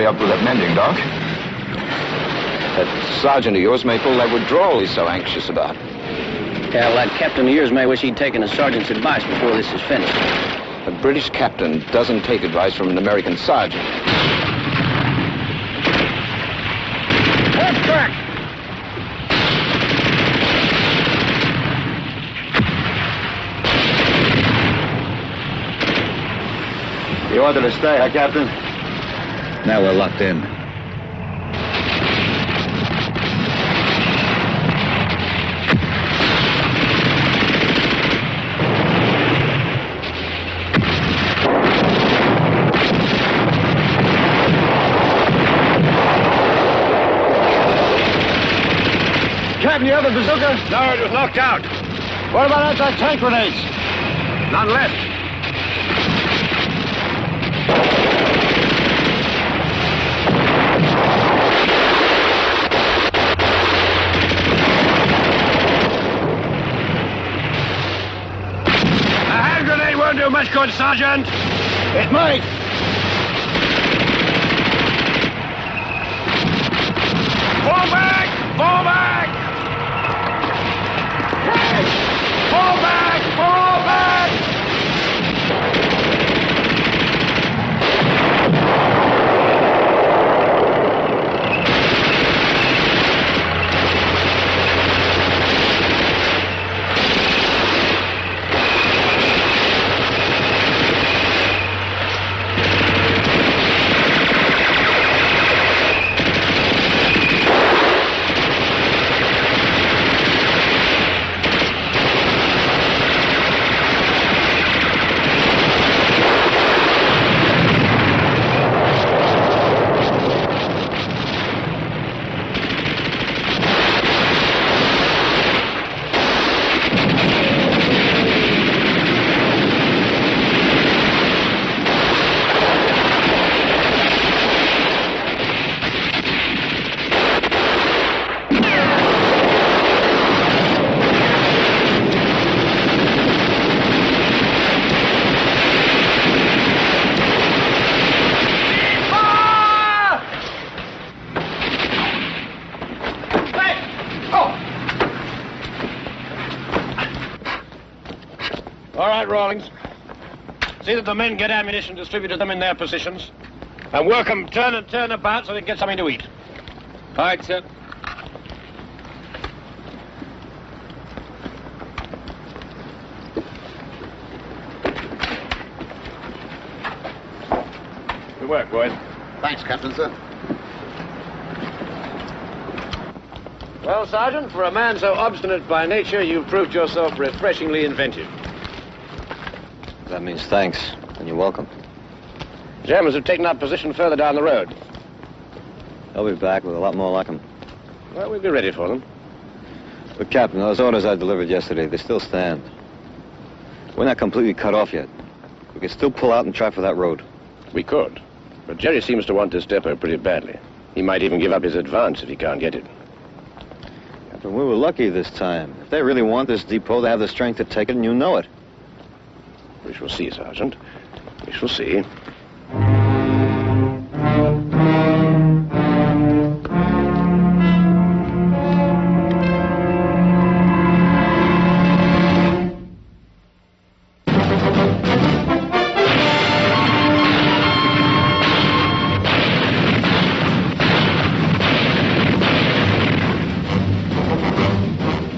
hurry up with that mending, Doc. That sergeant of yours may pull that withdrawal he's so anxious about. Yeah, well, that captain of yours may wish he'd taken a sergeant's advice before this is finished. A British captain doesn't take advice from an American sergeant. Left track! You wanted to stay, huh, Captain? Now we're locked in. Captain, you have a bazooka? No, it was knocked out. What about anti-tank grenades? None left. A hand grenade won't do much good, Sergeant. It might. Fall back! Fall back! Fall back! Fall back! All right, Rawlings. See that the men get ammunition distributed to them in their positions. And work them turn and turn about so they can get something to eat. All right, sir. Good work, boys. Thanks, Captain, sir. Well, Sergeant, for a man so obstinate by nature, you've proved yourself refreshingly inventive. That means thanks, and you're welcome. Germans have taken up position further down the road. They'll be back with a lot more like them. Well, we'll be ready for them. But, Captain, those orders I delivered yesterday, they still stand. We're not completely cut off yet. We can still pull out and try for that road. We could. But Jerry seems to want this depot pretty badly. He might even give up his advance if he can't get it. Captain, we were lucky this time. If they really want this depot, they have the strength to take it, and you know it. We shall see, Sergeant. We shall see.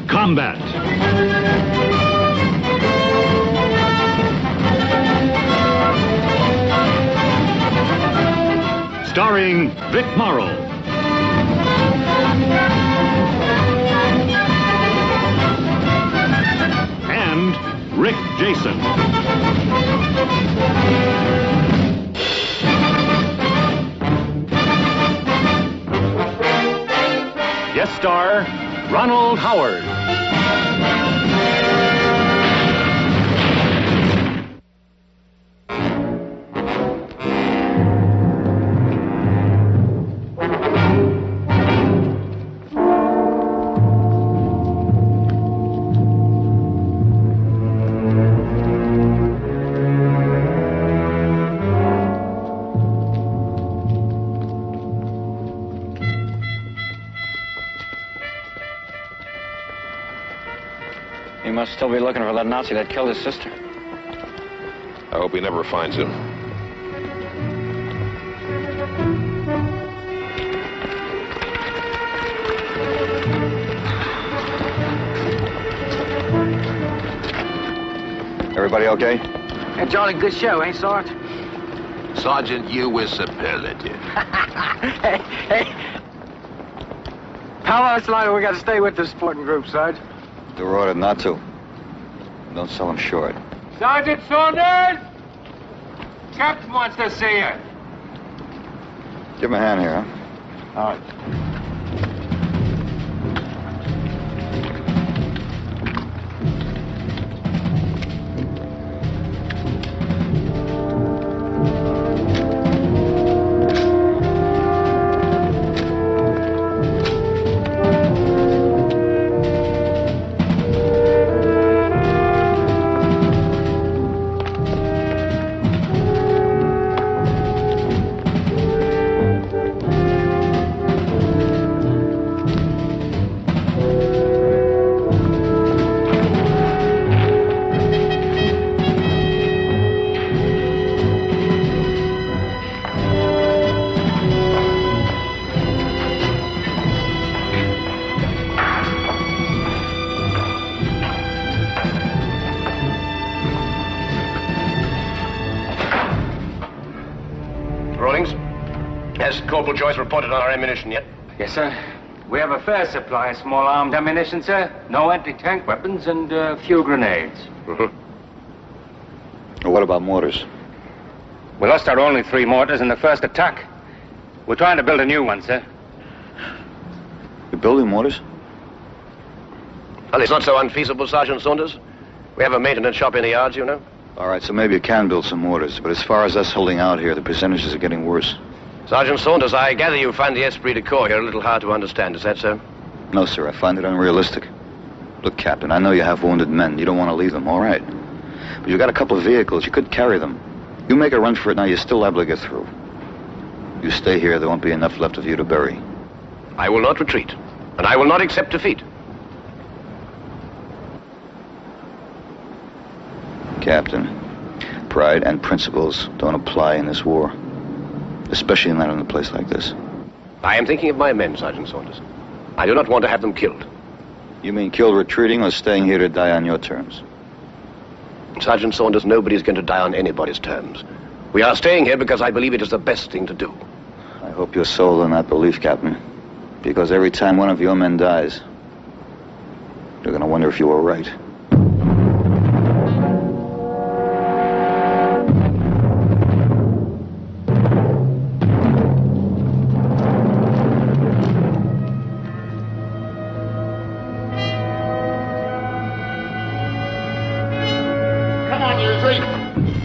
Combat. Starring Vic Morrow. And Rick Jason. Guest star, Ronald Howard. He must still be looking for that Nazi that killed his sister. I hope he never finds him. Everybody okay? A jolly good show, ain't Sarge? Sergeant, you were superlative. Hey. How much longer we got to stay with this sporting group, Sarge? They were ordered not to. Don't sell them short. Sergeant Saunders! Captain wants to see you. Give him a hand here, huh? All right. Rawlings, has Corporal Joyce reported on our ammunition yet? Yes, sir. We have a fair supply of small armed ammunition, sir. No anti-tank weapons and a few grenades. Well, what about mortars? We lost our only 3 mortars in the first attack. We're trying to build a new one, sir. You're building mortars? Well, it's not so unfeasible, Sergeant Saunders. We have a maintenance shop in the yards, you know. All right, so maybe you can build some mortars, but as far as us holding out here, the percentages are getting worse. Sergeant Saunders, I gather you find the esprit de corps here a little hard to understand. Is that so? No, sir, I find it unrealistic. Look, Captain, I know you have wounded men. You don't want to leave them, all right. But you got a couple of vehicles. You could carry them. You make a run for it now, you're still liable to get through. You stay here, there won't be enough left of you to bury. I will not retreat, and I will not accept defeat. Captain, pride and principles don't apply in this war. Especially not in a place like this. I am thinking of my men, Sergeant Saunders. I do not want to have them killed. You mean killed retreating or staying here to die on your terms? Sergeant Saunders, nobody's going to die on anybody's terms. We are staying here because I believe it is the best thing to do. I hope you're sold on that belief, Captain. Because every time one of your men dies, you're going to wonder if you were right.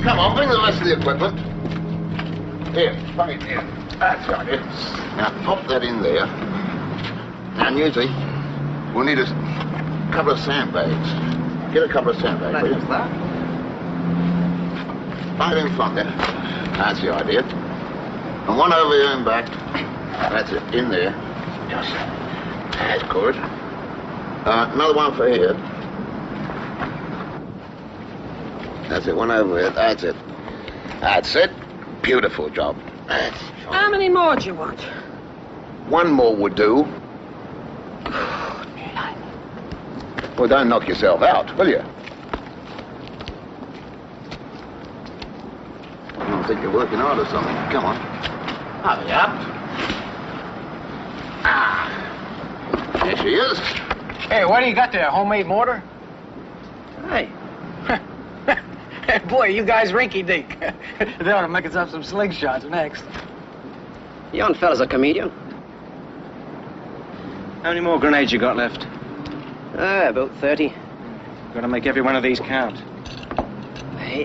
Come on, bring the rest of the equipment. Here, bung it here. That's right. Here. Now, pop that in there. And usually, we'll need a couple of sandbags. Get a couple of sandbags, will you? Bung it in front there. That's the idea. And one over here and back. That's it, in there. Yes. That's good. Another one for here. That's it, one over here. That's it. That's it. Beautiful job. That's fine. How many more do you want? One more would do. Well, don't knock yourself out, will you? I don't think you're working hard or something. Come on. Hurry up. Ah. There she is. Hey, what do you got there? Homemade mortar? Hey. Boy, you guys rinky-dink. They ought to make us up some slingshots next. Young fella's a comedian. How many more grenades you got left? About 30. Gotta make every one of these count. Hey.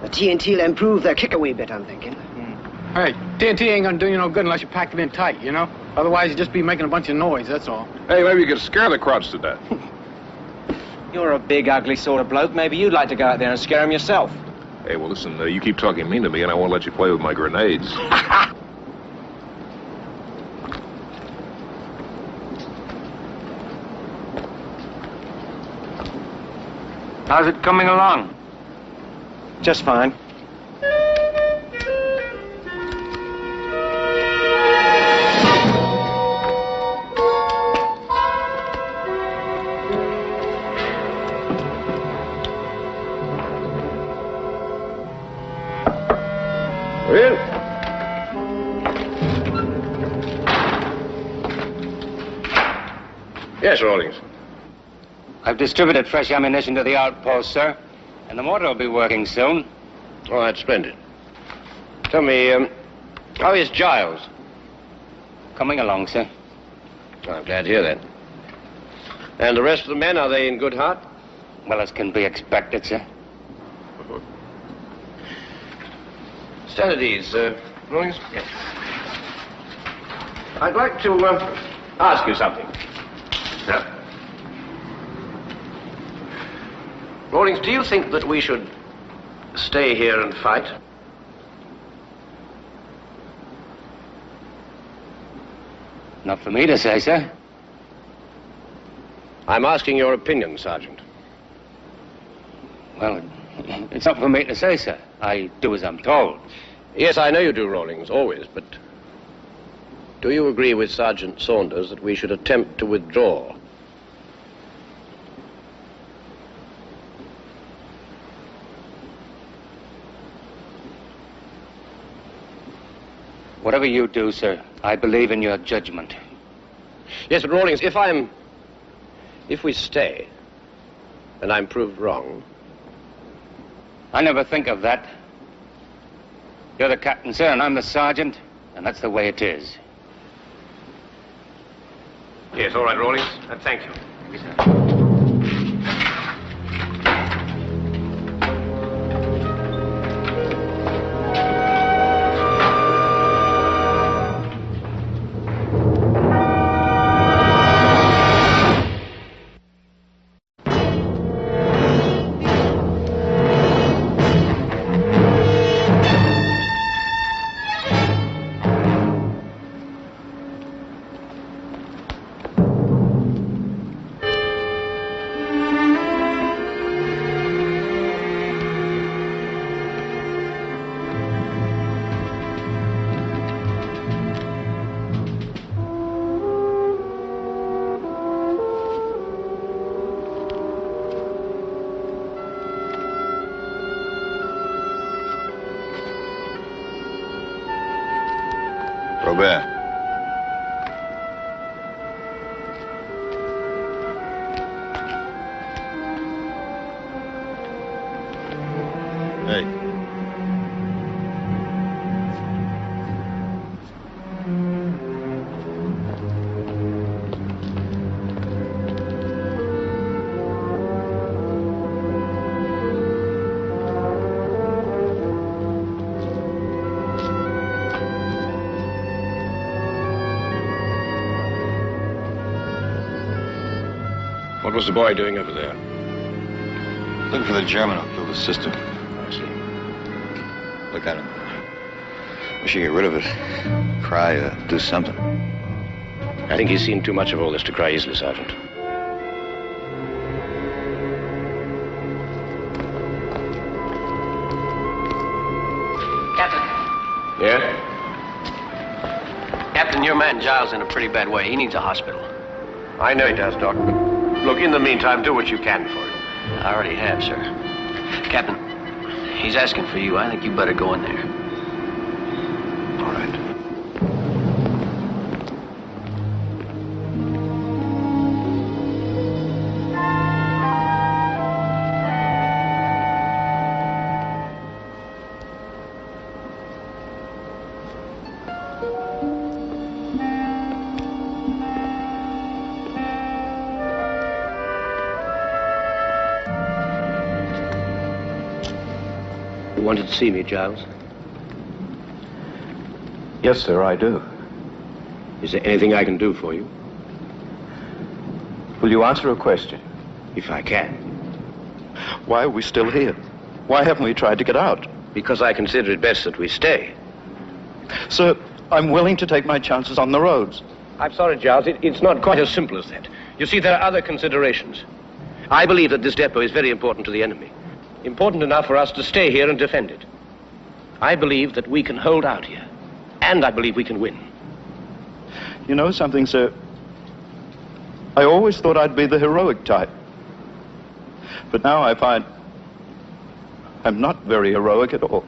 The TNT will improve their kick a wee bit, I'm thinking. Hey, TNT ain't gonna do you no good unless you pack it in tight, you know? Otherwise, you'd just be making a bunch of noise, that's all. Hey, maybe you could scare the crowds to death. You're a big, ugly sort of bloke. Maybe you'd like to go out there and scare him yourself. Hey, well, listen, you keep talking mean to me, and I won't let you play with my grenades. How's it coming along? Just fine. Well. Yes, Rawlings. I've distributed fresh ammunition to the outpost, sir. And the mortar will be working soon. Oh, that's splendid. Tell me, how is Giles? Coming along, sir. Oh, I'm glad to hear that. And the rest of the men, are they in good heart? Well, as can be expected, sir. Stand at ease, Rawlings. Yes. I'd like to ask you something. Sir. Rawlings, do you think that we should stay here and fight? Not for me to say, sir. I'm asking your opinion, Sergeant. Well, it's not for me to say, sir. I do as I'm told. Yes, I know you do, Rawlings, always, but do you agree with Sergeant Saunders that we should attempt to withdraw? Whatever you do, sir, I believe in your judgment. Yes, but Rawlings, if we stay, and I'm proved wrong, I never think of that. You're the captain, sir, and I'm the sergeant, and that's the way it is. Yes, all right, Rawlings. Thank you. Yes, sir. Robert. Hey. What was the boy doing over there? Looking for the German who killed his sister. I see. Look at him. We should get rid of it. Cry, do something. I think he's seen too much of all this to cry easily, Sergeant. Captain. Yeah? Captain, your man Giles in a pretty bad way. He needs a hospital. I know he does, Doc, but look, in the meantime, do what you can for him. I already have, sir. Captain, he's asking for you. I think you better go in there. All right. You wanted to see me, Giles? Yes, sir, I do. Is there anything I can do for you? Will you answer a question? If I can. Why are we still here? Why haven't we tried to get out? Because I consider it best that we stay. Sir, I'm willing to take my chances on the roads. I'm sorry, Giles. It's not quite as simple as that. You see, there are other considerations. I believe that this depot is very important to the enemy. Important enough for us to stay here and defend it. I believe that we can hold out here. And I believe we can win. You know something, sir? I always thought I'd be the heroic type. But now I find I'm not very heroic at all.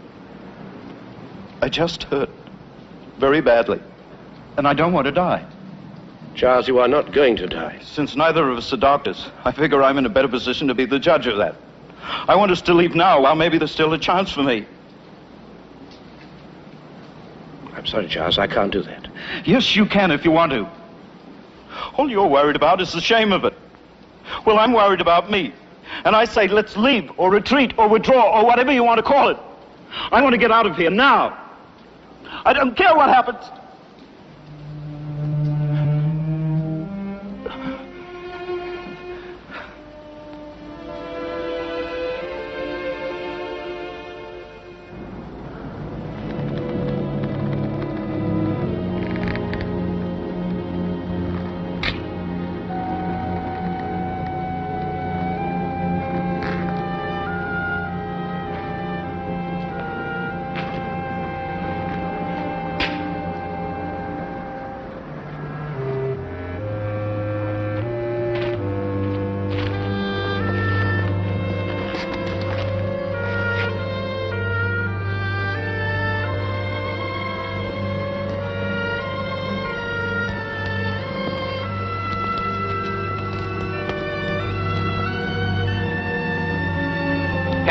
I just hurt very badly. And I don't want to die. Charles, you are not going to die. Since neither of us are doctors, I figure I'm in a better position to be the judge of that. I want us to leave now while maybe there's still a chance for me. I'm sorry, Charles, I can't do that. Yes, you can if you want to. All you're worried about is the shame of it. Well, I'm worried about me. And I say, let's leave, or retreat, or withdraw, or whatever you want to call it. I want to get out of here now. I don't care what happens.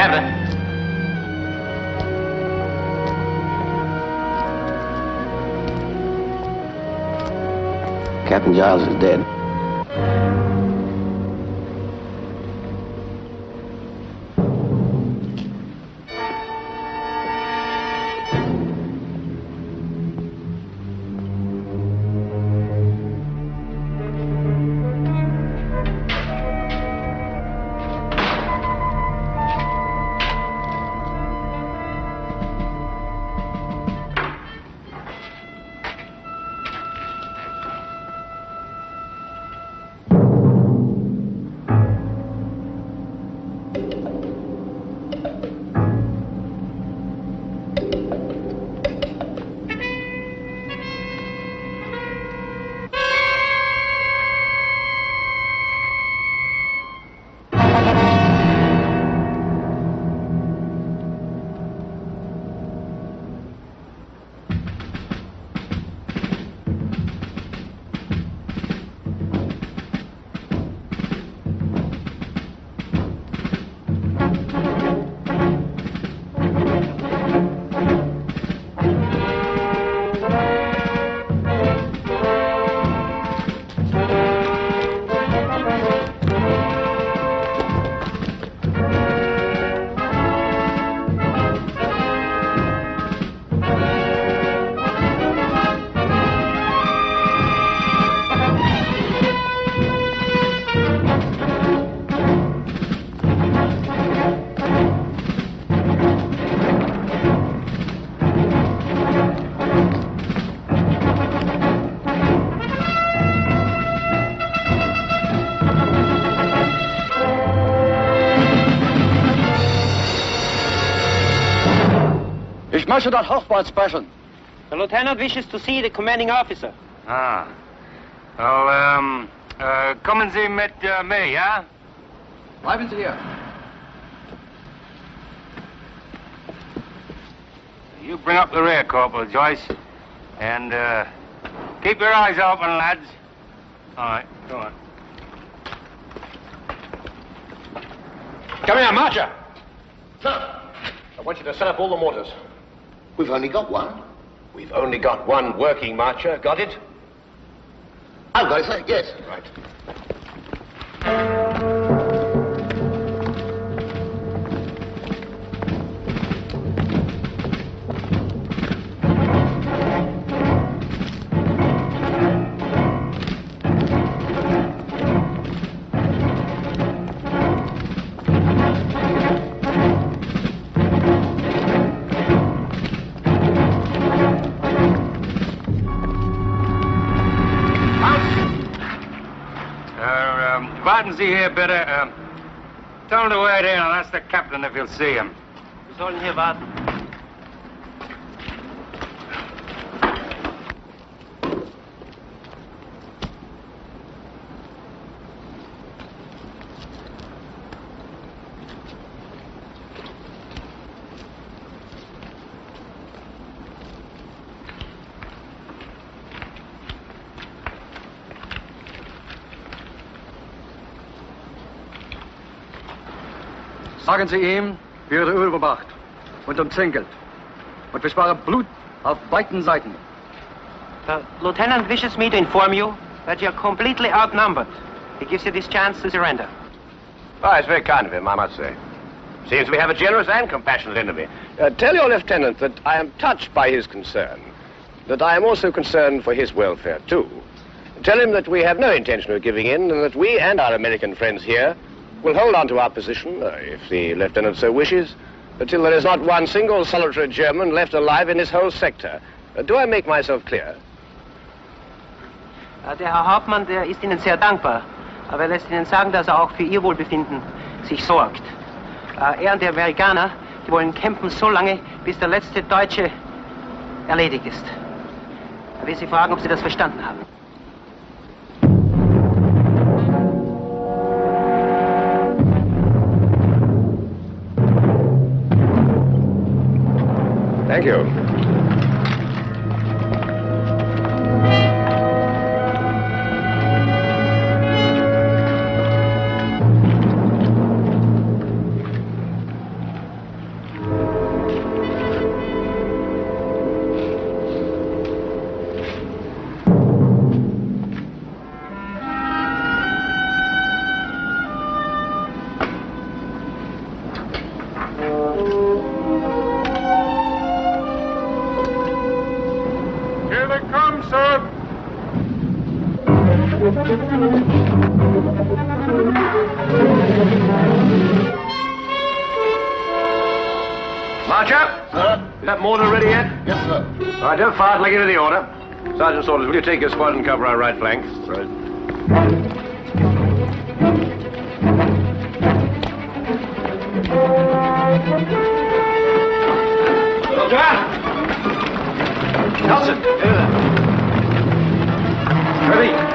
Captain. Captain Giles is dead. Ich möchte das Hochbord sprechen. The lieutenant wishes to see the commanding officer. Ah. Well, kommen Sie mit mir, ja? Bleiben Sie hier. You bring up the rear, Corporal Joyce. And, keep your eyes open, lads. All right, go on. Come here, Marcher. Sir, I want you to set up all the mortars. we've only got one. We've only got one working Marcher. Got it? I've got it, sir. Yes. Right. Warten Sie hier bitte. Tell him to wait here. I'll ask the captain if he'll see him. Wir sollen hier warten. Sagen Sie ihm, wir wurden überwacht und umzingelt. Und wir sparen Blut auf beiden Seiten. The lieutenant wishes me to inform you that you're completely outnumbered. He gives you this chance to surrender. Oh, it's very kind of him, I must say. Seems to me have a generous and compassionate enemy. Tell your lieutenant that I am touched by his concern, that I am also concerned for his welfare, too. Tell him that we have no intention of giving in, and that we and our American friends here will hold on to our position, if the lieutenant so wishes, until there is not one single solitary German left alive in this whole sector. Do I make myself clear? Der Herr Hauptmann, der ist Ihnen sehr dankbar. Aber er lässt Ihnen sagen, dass er auch für Ihr Wohlbefinden sich sorgt. Er und die Amerikaner, die wollen kämpfen so lange, bis der letzte Deutsche erledigt ist. Er will Sie fragen, ob Sie das verstanden haben. Thank you. Marcher? Sir? Is that mortar ready yet? Yes, sir. All right, don't fire till I give you the order. Sergeant's orders, will you take your squad and cover our right flank? Right. Nelson, ready.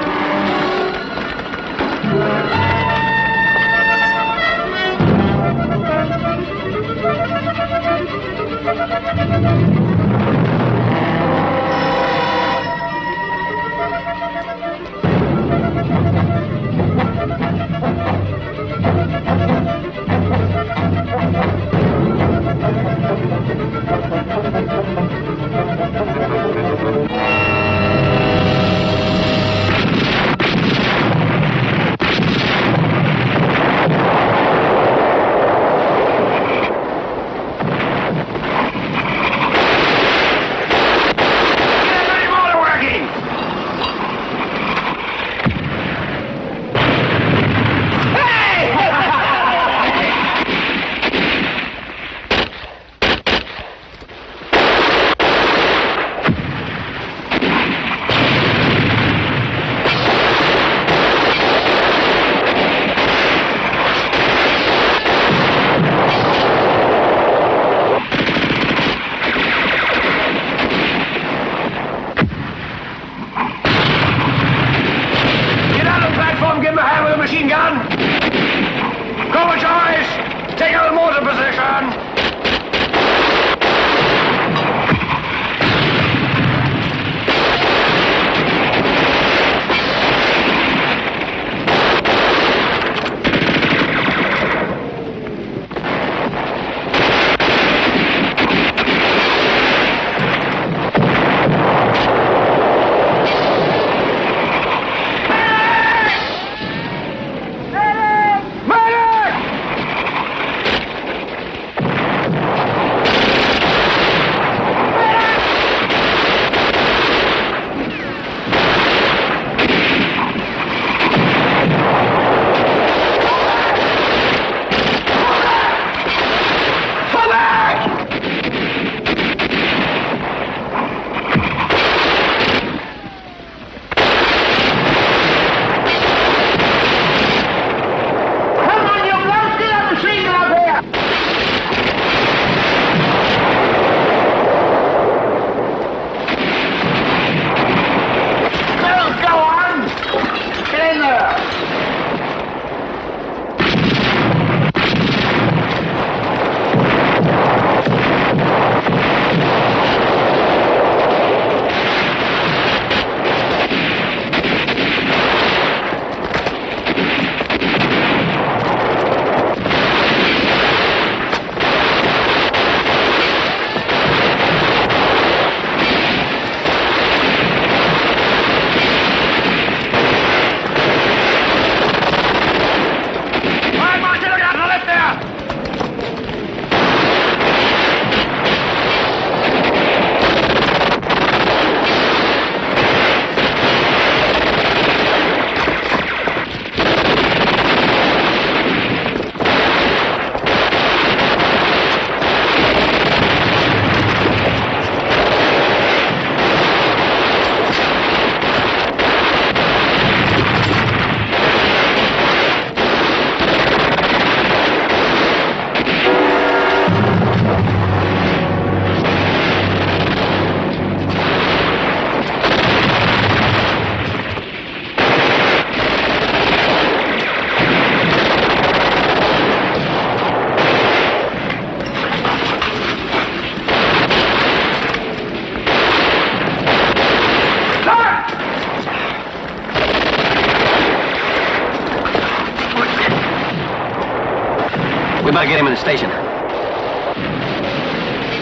We better get him in the station.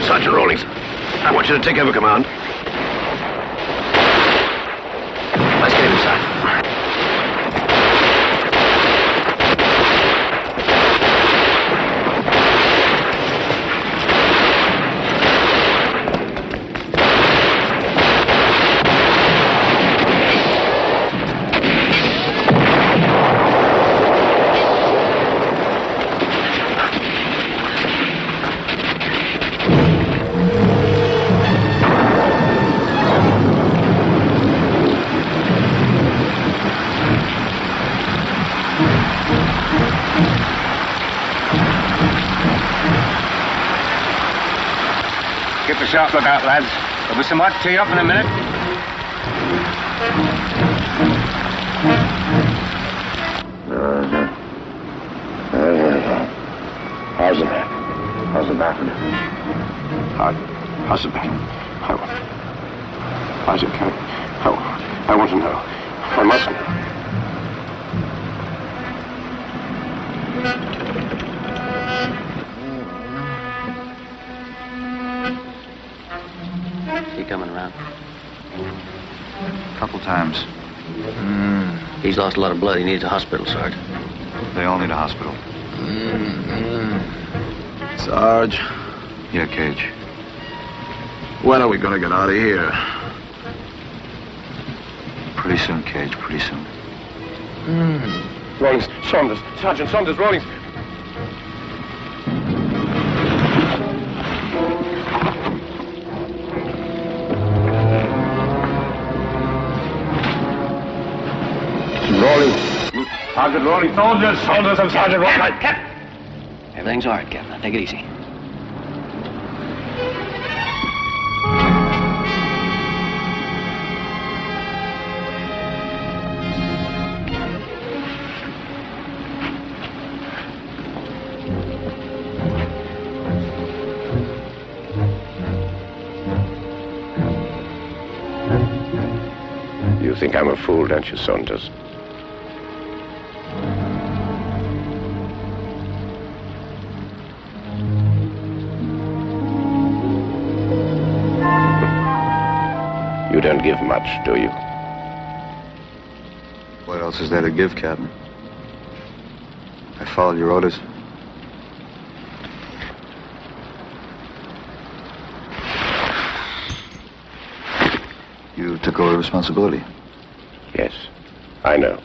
Sergeant Rawlings, I want you to take over command. Let's get him inside. Keep a sharp lookout, lads. There'll be some hot tea up in a minute. How's the back? How's the back? How's the back? How's it coming? I want to know. I must know. He coming around? A couple times. He's lost a lot of blood. He needs a hospital, Sarge. They all need a hospital. Sarge, Yeah, Cage. when are we going to get out of here? Pretty soon, Cage, pretty soon. Rawlings, Saunders, Sergeant Saunders, Rawlings. Rawlings. Sergeant Rawlings, Saunders and Sergeant Rawlings. Captain! Everything's all right, Captain. Now, take it easy. You think I'm a fool, don't you, Saunders? You don't give much, do you? What else is there to give, Captain? I followed your orders. You took over responsibility. Yes, I know.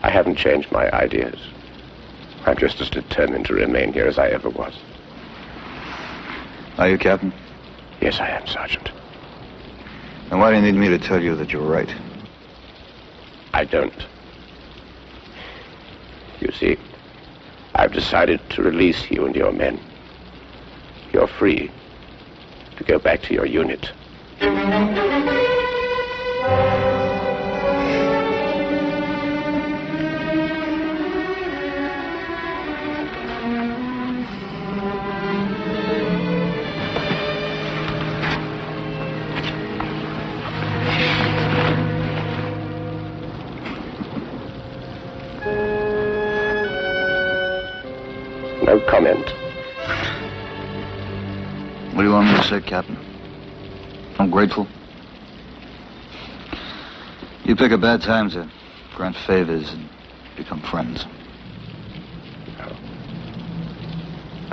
I haven't changed my ideas. I'm just as determined to remain here as I ever was. Are you, Captain? Yes, I am, Sergeant. Then why do you need me to tell you that you're right? I don't. You see, I've decided to release you and your men. You're free to go back to your unit. No comment. What do you want me to say, Captain? I'm grateful. You pick a bad time to grant favors and become friends. No.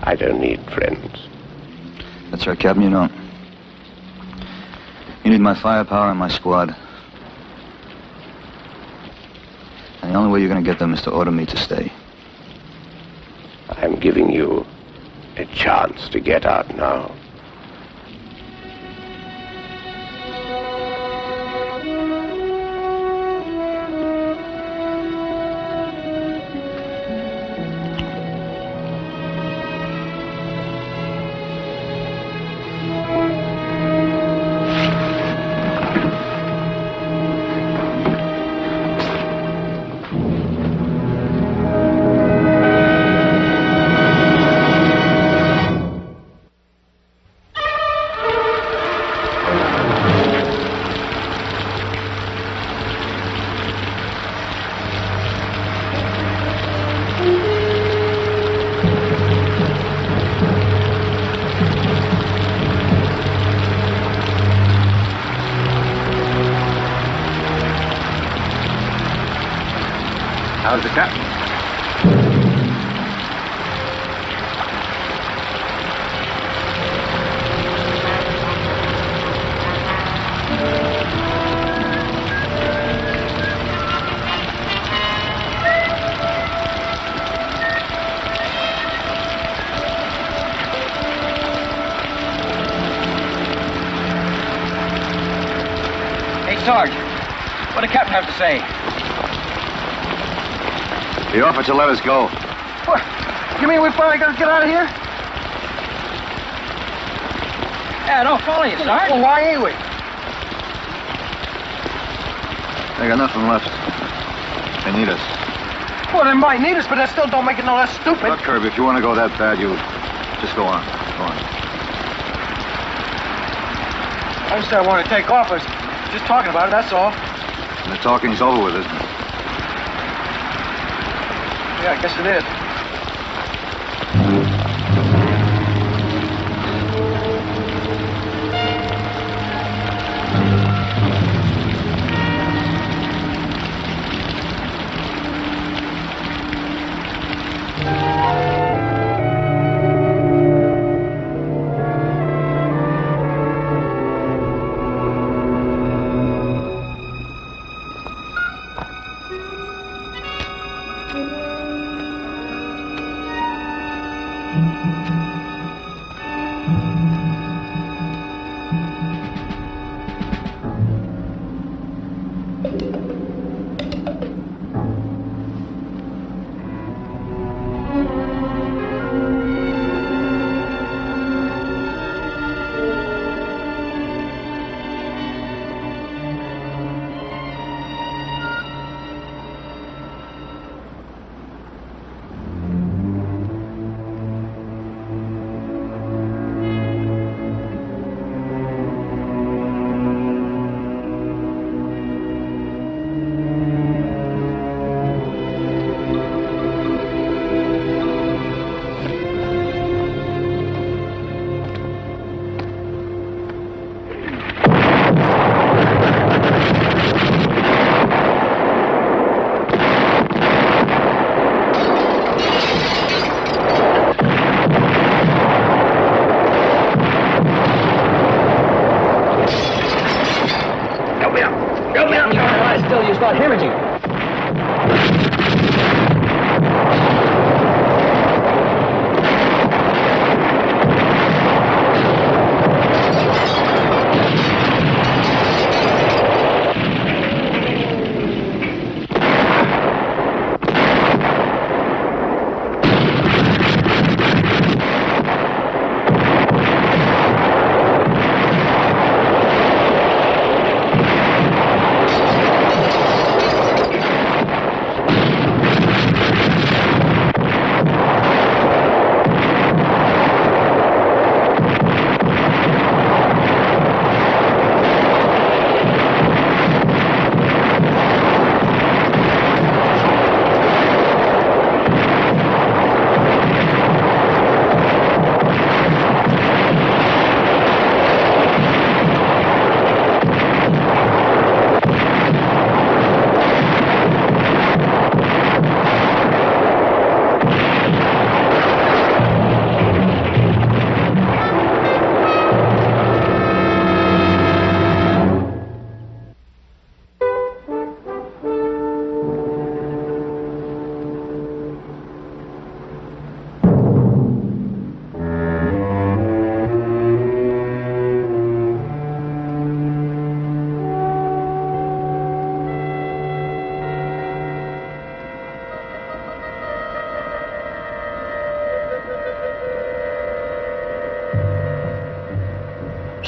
I don't need friends. That's right, Captain, you don't. You need my firepower and my squad. And the only way you're going to get them is to order me to stay. I'm giving you a chance to get out now. How's the captain? Sarge, what did Captain have to say? He offered to let us go. What? You mean we finally got to get out of here? Yeah, I don't follow you, Sarge. Well, why ain't we? They got nothing left. They need us. Well, they might need us, but that still don't make it no less stupid. Look, Kirby, if you want to go that bad, you just go on. Go on. I just want to take off. I was just talking about it, that's all. And the talking's over with, isn't it? Yeah, I guess it is.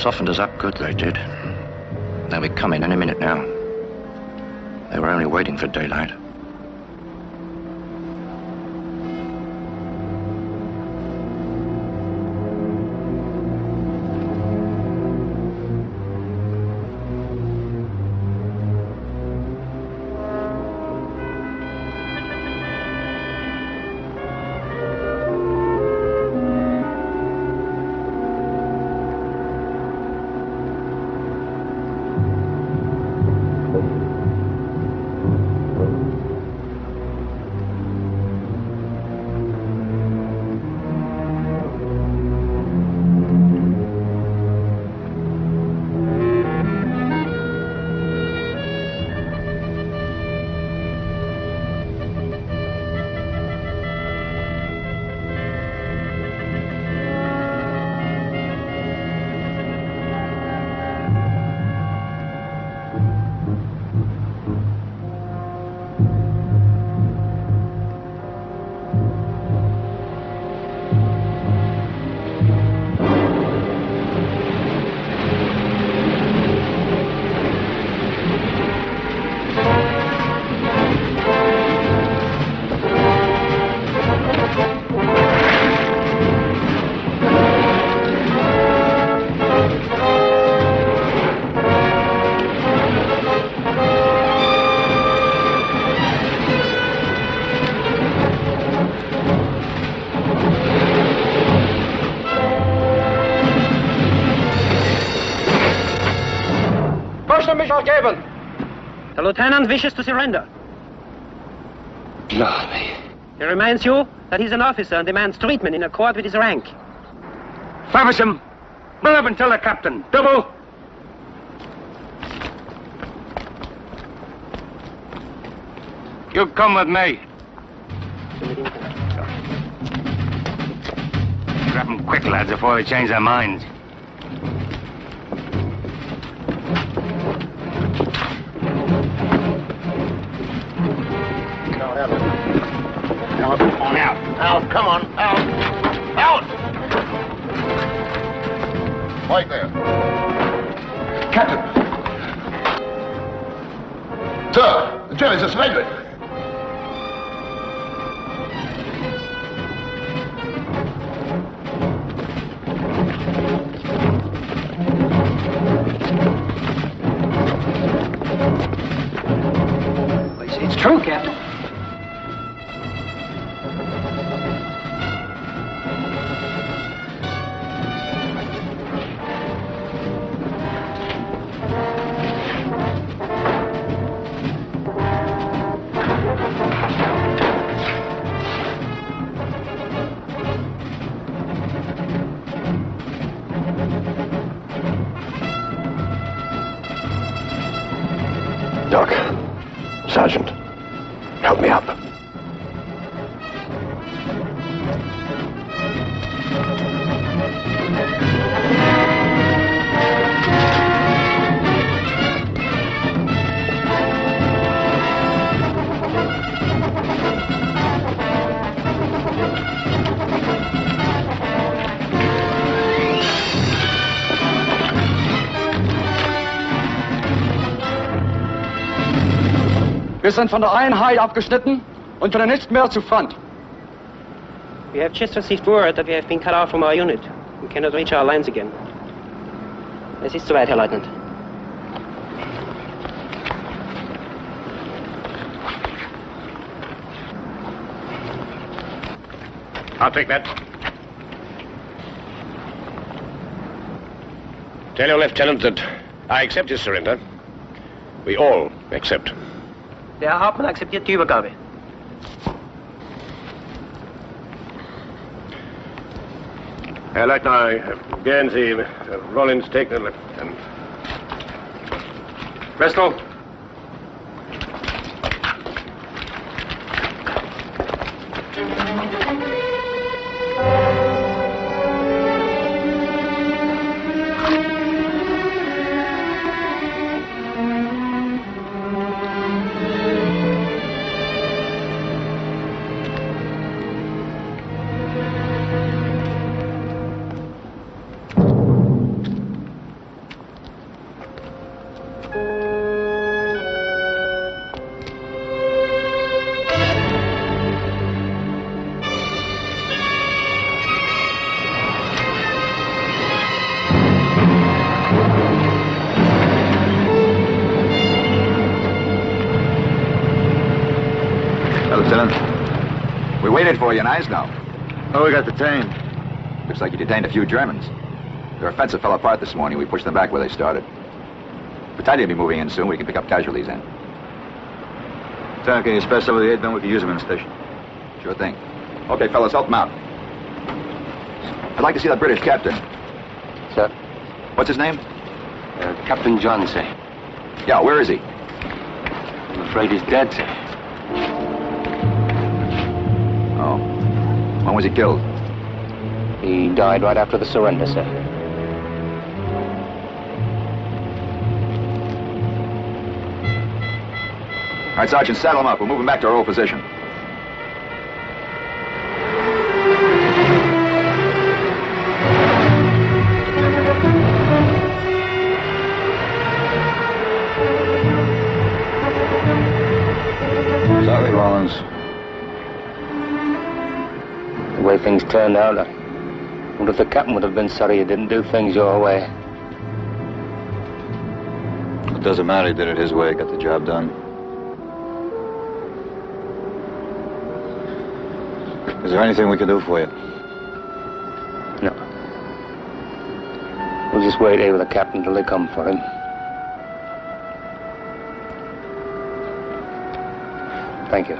Softened us up good, they did. They'll be coming any minute now. They were only waiting for daylight. lieutenant wishes to surrender. Blimey. He reminds you that he's an officer and demands treatment in accord with his rank. Faversham, move up and tell the captain. Double. You come with me. Grab them quick, lads, before they change their minds. Now, come on out. Out, come on, out. Out! Right there. Captain. Sir, the Germans are surrendering. It's true, Captain. Doc, Sergeant, help me up. Wir sind von der Einheit abgeschnitten und können nicht mehr zu Front. We have just received word that we have been cut off from our unit. We cannot reach our lines again. Es ist soweit, Herr Leutnant. I'll take that. Tell your lieutenant that I accept his surrender. We all accept. Der Herr Hauptmann akzeptiert die Übergabe. Herr Leutnant, gern Sie Rollins taken and Westel. Lieutenant, we waited for you in Eisenhower. Oh, we got detained. Looks like you detained a few Germans. Their offensive fell apart this morning. We pushed them back where they started. Battalion will be moving in soon. We can pick up casualties in. Lieutenant, can you spare some of the 8 men? We can use them in the station. Sure thing. Okay, fellas, help them out. I'd like to see that British captain. Sir? What's his name? Captain John, sir. Yeah, where is he? I'm afraid he's dead, sir. Oh. When was he killed? He died right after the surrender, sir. All right, Sergeant, saddle him up. We'll move him back to our old position. Sorry, Rollins. The way things turned out, I wonder if the captain would have been sorry he didn't do things your way. It doesn't matter. He did it his way. Got the job done. Is there anything we can do for you? No. We'll just wait here with the captain till they come for him. Thank you.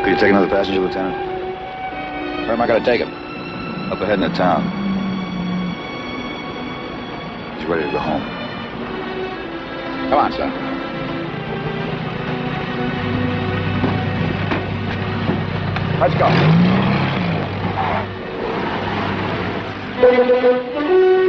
Could you take another passenger, Lieutenant? Where am I going to take him? Up ahead in the town. He's ready to go home. Come on, son. Let's go.